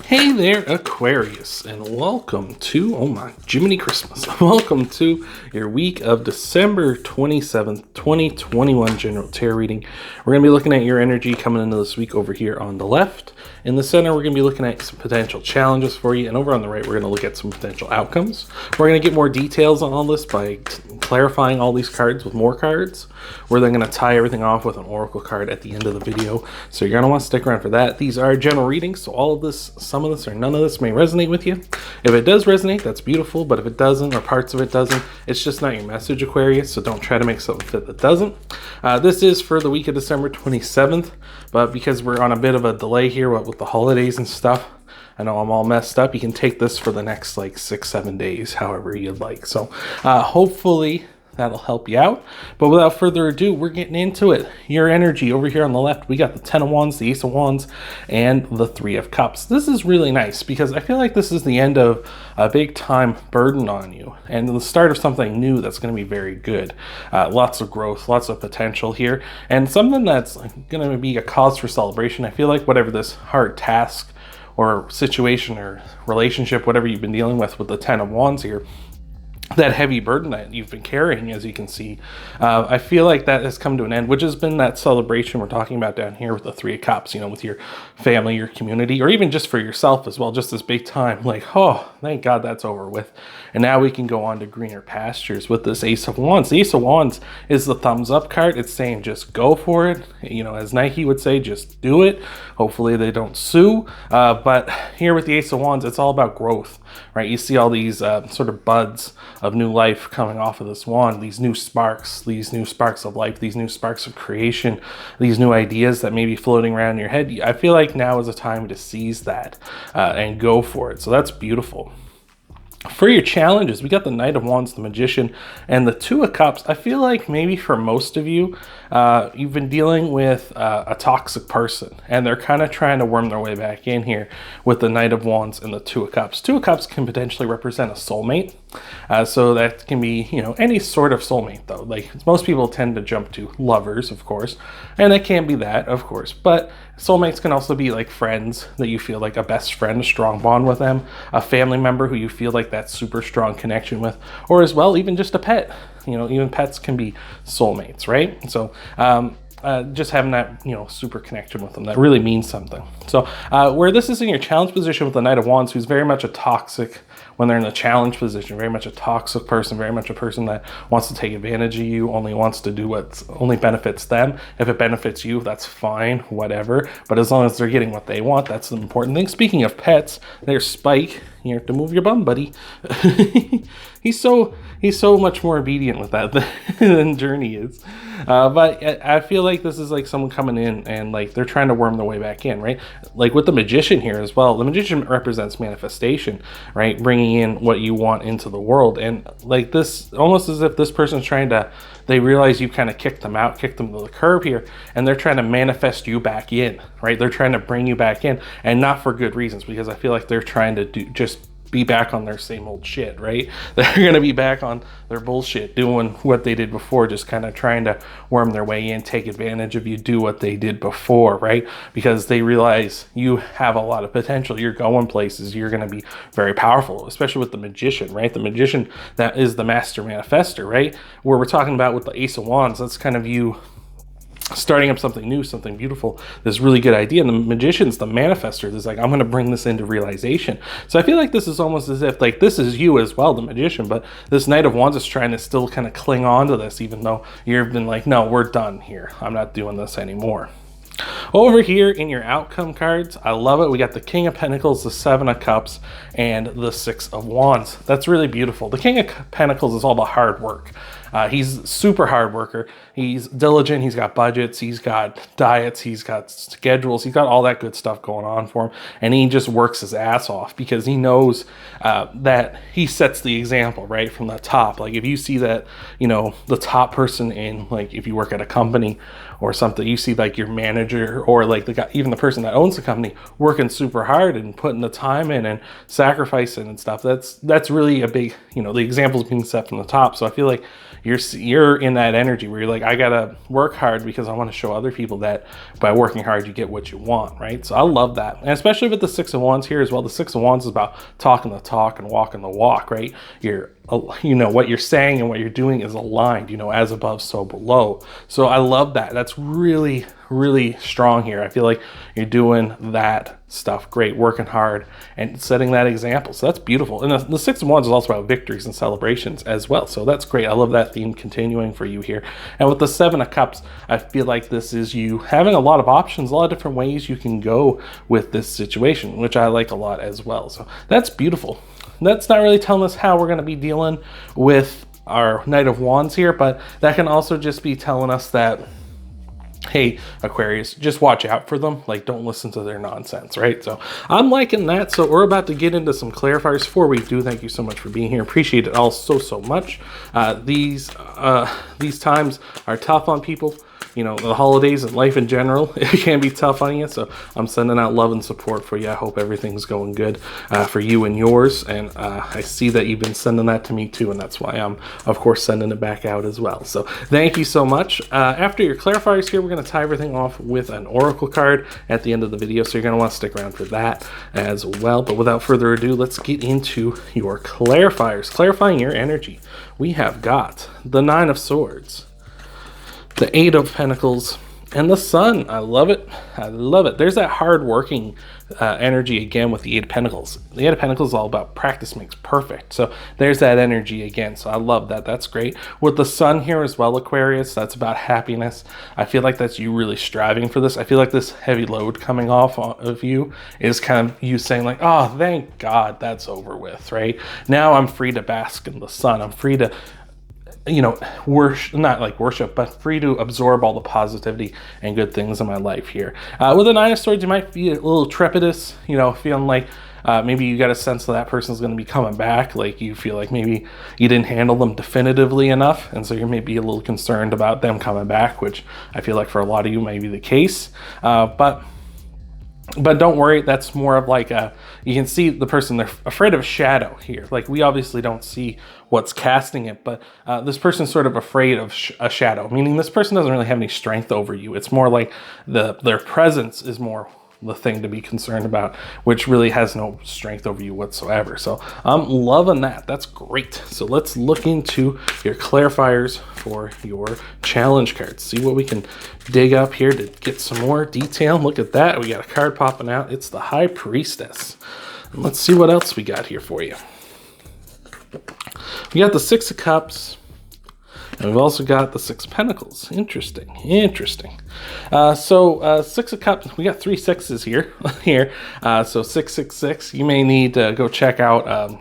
Hey there, Aquarius, and welcome to, oh my, Jiminy Christmas. Welcome to your week of December 27th, 2021 General Tarot reading. We're going to be looking at your energy coming into this week over here on the left. In the center, we're going to be looking at some potential challenges for you, and over on the right, we're going to look at some potential outcomes. We're going to get more details on all this by clarifying all these cards with more cards. We're then going to tie everything off with an oracle card at the end of the video, so you're going to want to stick around for that. These are general readings, so all of this, some of this or none of this may resonate with you. If it does resonate, that's beautiful, but if it doesn't or parts of it doesn't, it's just not your message, Aquarius, so don't try to make something fit that doesn't. This is for the week of December 27th, but because we're on a bit of a delay here with the holidays and stuff, I know I'm all messed up. You can take this for the next like 6-7 days, however you'd like. So hopefully that'll help you out. But without further ado, we're getting into it. Your energy over here on the left, we got the 10 of Wands, the Ace of Wands, and the 3 of Cups. This is really nice because I feel like this is the end of a big time burden on you and the start of something new that's going to be very good. Lots of growth, lots of potential here, and something that's going to be a cause for celebration. I feel like whatever this hard task or situation or relationship, whatever you've been dealing with the 10 of Wands here, that heavy burden that you've been carrying, as you can see, I feel like that has come to an end, which has been that celebration we're talking about down here with the 3 of Cups, you know, with your family, your community, or even just for yourself as well, just this big time, like, oh, thank God that's over with. And now we can go on to greener pastures with this Ace of Wands. The Ace of Wands is the thumbs up card. It's saying just go for it. You know, as Nike would say, just do it. Hopefully they don't sue. But here with the Ace of Wands, it's all about growth, right? You see all these sort of buds of new life coming off of this wand, these new sparks of life, these new sparks of creation, these new ideas that may be floating around in your head. I feel like now is a time to seize that and go for it. So that's beautiful. For your challenges, we got the Knight of Wands, the Magician, and the 2 of Cups. I feel like maybe for most of you, you've been dealing with a toxic person, and they're kind of trying to worm their way back in here with the Knight of Wands and the 2 of Cups. 2 of Cups can potentially represent a soulmate, so that can be, you know, any sort of soulmate, though. Like, most people tend to jump to lovers, of course, and it can be that, of course, but soulmates can also be like friends that you feel like a best friend, a strong bond with them, a family member who you feel like that super strong connection with, or as well, even just a pet. You know, even pets can be soulmates, right? So just having that, you know, super connection with them, that really means something. So where this is in your challenge position with the Knight of Wands, who's very much a toxic, when they're in the challenge position, very much a toxic person, very much a person that wants to take advantage of you, only wants to do what only benefits them. If it benefits you, that's fine, whatever. But as long as they're getting what they want, that's the important thing. Speaking of pets, there's Spike. You have to move your bum, buddy. He's so much more obedient with that than Journey is. But I feel like this is like someone coming in and like they're trying to worm their way back in, right? Like with the Magician here as well. The Magician represents manifestation, right? Bringing in what you want into the world. And like this, almost as if this person's trying to, they realize you kind of kicked them out, kicked them to the curb here, and they're trying to manifest you back in, right? They're trying to bring you back in, and not for good reasons, because I feel like they're trying to be back on their same old shit, right? They're going to be back on their bullshit, doing what they did before, just kind of trying to worm their way in, take advantage of you, do what they did before, right? Because they realize you have a lot of potential. You're going places. You're going to be very powerful, especially with the Magician, right? The Magician, that is the master manifester, right? Where we're talking about with the Ace of Wands, that's kind of you starting up something new, something beautiful, this really good idea. And the Magician's the manifester. It's like, I'm going to bring this into realization. So I feel like this is almost as if like this is you as well, the Magician, but this Knight of Wands is trying to still kind of cling on to this, even though you've been like, no, we're done here. I'm not doing this anymore. Over here in your outcome cards, I love it. We got the King of Pentacles, the 7 of Cups, and the 6 of Wands. That's really beautiful. The King of Pentacles is all about hard work. He's super hard worker. He's diligent. He's got budgets. He's got diets. He's got schedules. He's got all that good stuff going on for him. And he just works his ass off because he knows that he sets the example, right, from the top. Like if you see that, you know, the top person in, like if you work at a company or something, you see like your manager or like the guy, even the person that owns the company working super hard and putting the time in and sacrificing and stuff. That's really a big, you know, the example's being set from the top. So I feel like you're in that energy where you're like, I gotta work hard because I want to show other people that by working hard you get what you want, right? So I love that. And especially with the Six of Wands here as well. The Six of Wands is about talking the talk and walking the walk, right? What you're saying and what you're doing is aligned, as above, so below. So I love that. That's really, really strong here. I feel like you're doing that stuff great, working hard and setting that example. So that's beautiful. And the Six of Wands is also about victories and celebrations as well. So that's great. I love that theme continuing for you here. And with the Seven of Cups, I feel like this is you having a lot of options, a lot of different ways you can go with this situation, which I like a lot as well. So that's beautiful. That's not really telling us how we're going to be dealing with our Knight of Wands here, but that can also just be telling us that, hey, Aquarius, just watch out for them. Like, don't listen to their nonsense, right? So I'm liking that. So we're about to get into some clarifiers. Before we do, thank you so much for being here. Appreciate it all so much. These times are tough on people. The holidays and life in general, it can be tough on you. So I'm sending out love and support for you. I hope everything's going good for you and yours. And I see that you've been sending that to me too. And that's why I'm, of course, sending it back out as well. So thank you so much. After your clarifiers here, we're going to tie everything off with an oracle card at the end of the video. So you're going to want to stick around for that as well. But without further ado, let's get into your clarifiers. Clarifying your energy. We have got the Nine of Swords, the Eight of Pentacles, and the Sun. I love it. I love it. There's that hard-working energy again with the Eight of Pentacles. The Eight of Pentacles is all about practice makes perfect. So there's that energy again. So I love that. That's great. With the Sun here as well, Aquarius, that's about happiness. I feel like that's you really striving for this. I feel like this heavy load coming off of you is kind of you saying like, oh, thank God that's over with, right? Now I'm free to bask in the sun. I'm free to not like worship, but free to absorb all the positivity and good things in my life here. With the Nine of Swords, you might be a little trepidous, feeling like maybe you got a sense that person's going to be coming back. Like you feel like maybe you didn't handle them definitively enough. And so you're maybe a little concerned about them coming back, which I feel like for a lot of you may be the case. But don't worry, that's more of like you can see the person, they're afraid of a shadow here. Like we obviously don't see what's casting it, but this person's sort of afraid of a shadow, meaning this person doesn't really have any strength over you. It's more like their presence is more the thing to be concerned about, which really has no strength over you whatsoever. So I'm loving that. That's great. So let's look into your clarifiers for your challenge cards. See what we can dig up here to get some more detail. Look at that. We got a card popping out. It's the High Priestess. And let's see what else we got here for you. We got the Six of Cups. And we've also got the Six of Pentacles. Interesting. So Six of Cups, we got 3 sixes here. So 666. You may need to go check out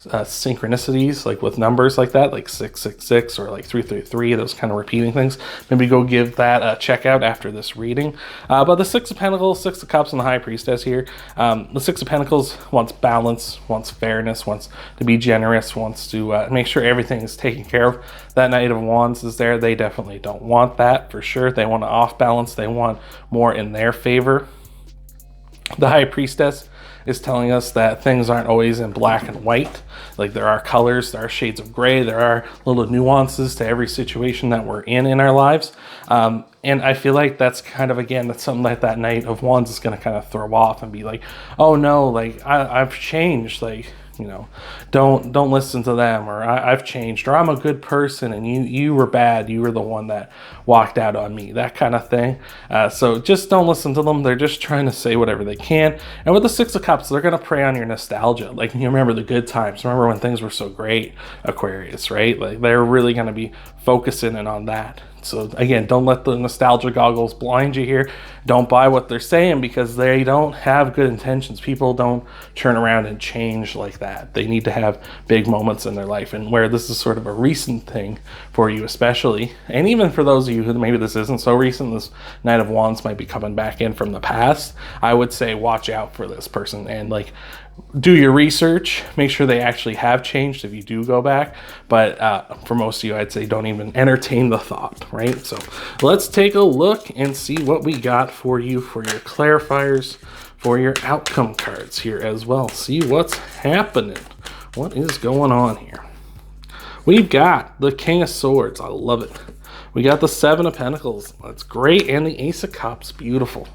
synchronicities, like with numbers like that, like 666 or like 333, those kind of repeating things. Maybe go give that a check out after this reading. But the Six of Pentacles, Six of Cups, and the High Priestess here. The Six of Pentacles wants balance, wants fairness, wants to be generous, wants to make sure everything is taken care of. That Knight of Wands is there. They definitely don't want that for sure. They want to off balance. They want more in their favor. The High Priestess is telling us that things aren't always in black and white. Like there are colors, there are shades of gray, there are little nuances to every situation that we're in our lives. And I feel like that's kind of, again, that's something like that Knight of Wands is going to kind of throw off and be like, oh no, like I've changed, like, don't listen to them, or I've changed, or I'm a good person and you were bad, you were the one that walked out on me, that kind of thing. So just don't listen to them. They're just trying to say whatever they can. And with the Six of Cups, they're going to prey on your nostalgia. Like, you remember the good times, remember when things were so great, Aquarius, right? Like they're really going to be focusing in on that. So again, don't let the nostalgia goggles blind you here. Don't buy what they're saying because they don't have good intentions. People don't turn around and change like that. They need to have big moments in their life. And where this is sort of a recent thing for you especially, and even for those of you who maybe this isn't so recent, this Knight of Wands might be coming back in from the past, I would say watch out for this person and like do your research, make sure they actually have changed if you do go back. But for most of you, I'd say don't even entertain the thought, right? So let's take a look and see what we got for you for your clarifiers, for your outcome cards here as well. See what's happening. What is going on here? We've got the King of Swords. I love it. We got the Seven of Pentacles. That's great. And the Ace of Cups. Beautiful.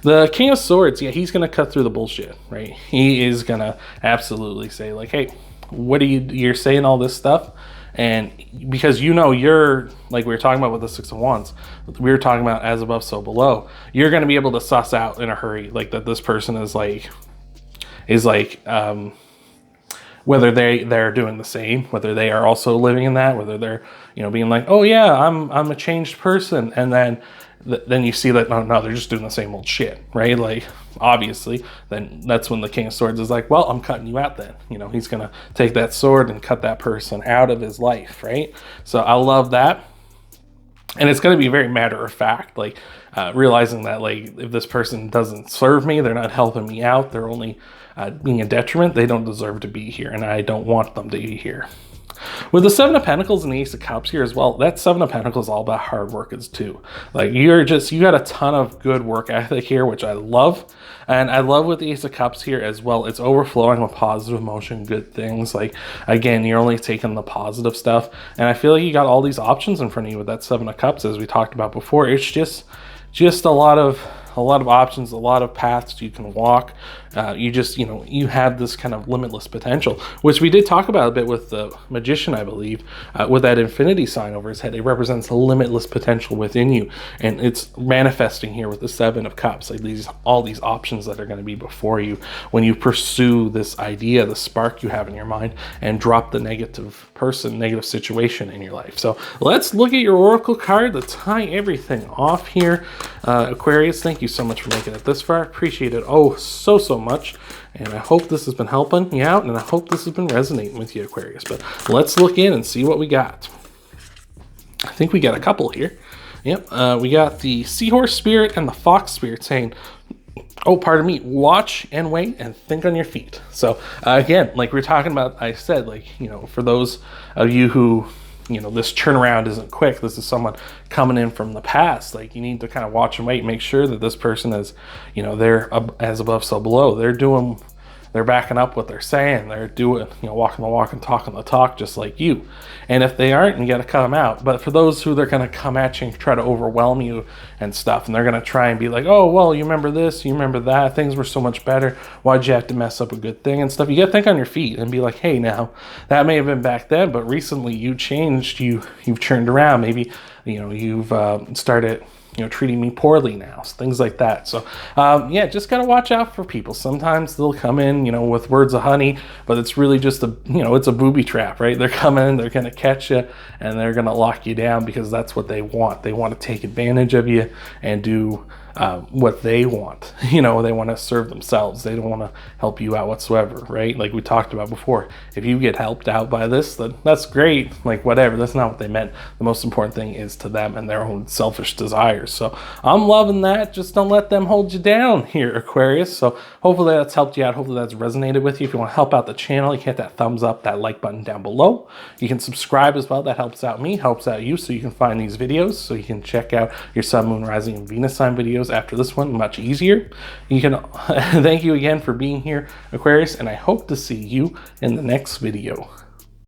The King of Swords, yeah, he's going to cut through the bullshit, right? He is going to absolutely say, like, hey, what are you're saying all this stuff? And because you're, like we were talking about with the Six of Wands, we were talking about as above, so below. You're going to be able to suss out in a hurry, like, that this person is like, whether they're doing the same, whether they are also living in that, whether they're, being like, oh yeah, I'm a changed person. And then you see that, no, they're just doing the same old shit, right? Like, obviously, then that's when the King of Swords is like, well, I'm cutting you out then. He's going to take that sword and cut that person out of his life, right? So I love that. And it's going to be very matter of fact, like realizing that, like, if this person doesn't serve me, they're not helping me out, they're only being a detriment, they don't deserve to be here, and I don't want them to be here. With the Seven of Pentacles and the Ace of Cups here as well, that Seven of Pentacles is all about hard work as too. Like, you got a ton of good work ethic here, which I love. And I love with the Ace of Cups here as well, it's overflowing with positive emotion, good things. Like, again, you're only taking the positive stuff. And I feel like you got all these options in front of you with that Seven of Cups, as we talked about before. It's just a lot of options, a lot of paths you can walk. You have this kind of limitless potential, which we did talk about a bit with the Magician, I believe, with that infinity sign over his head. It represents a limitless potential within you, and it's manifesting here with the Seven of Cups, like all these options that are going to be before you when you pursue this idea, the spark you have in your mind, and drop the negative person, negative situation in your life. So let's look at your oracle card to tie everything off here. Aquarius, thank you so much for making it this far. Appreciate it so much, and I hope this has been helping you out, and I hope this has been resonating with you, Aquarius. But let's look in and see what we got. I think we got a couple here. Yep, we got the Seahorse Spirit and the Fox Spirit saying, oh, pardon me, watch and wait and think on your feet. So again, like we're talking about, I said, like, for those of you who, this turnaround isn't quick, this is someone coming in from the past, like, you need to kind of watch and wait, make sure that this person is, they're as above, so below. They're backing up what they're saying. They're doing, walking the walk and talking the talk, just like you. And if they aren't, you got to cut them out. But for those who they're going to come at you and try to overwhelm you and stuff, and they're going to try and be like, oh, well, you remember this, you remember that, things were so much better, why'd you have to mess up a good thing and stuff? You got to think on your feet and be like, hey, now, that may have been back then, but recently you changed, you've turned around, maybe, you've started treating me poorly now, things like that. So yeah, just gotta watch out for people. Sometimes they'll come in, with words of honey, but it's really just it's a booby trap, right? They're coming, they're gonna catch you, and they're gonna lock you down because that's what they want. They want to take advantage of you and do what they want. They want to serve themselves. They don't want to help you out whatsoever, right? Like we talked about before. If you get helped out by this, then that's great. Like, whatever. That's not what they meant. The most important thing is to them and their own selfish desires. So I'm loving that. Just don't let them hold you down here, Aquarius. So hopefully that's helped you out. Hopefully that's resonated with you. If you want to help out the channel, you can hit that thumbs up, that like button down below. You can subscribe as well. That helps out me, helps out you, so you can find these videos, so you can check out your Sun, Moon, Rising, and Venus sign videos after this one much easier. You can thank you again for being here, Aquarius, and I hope to see you in the next video.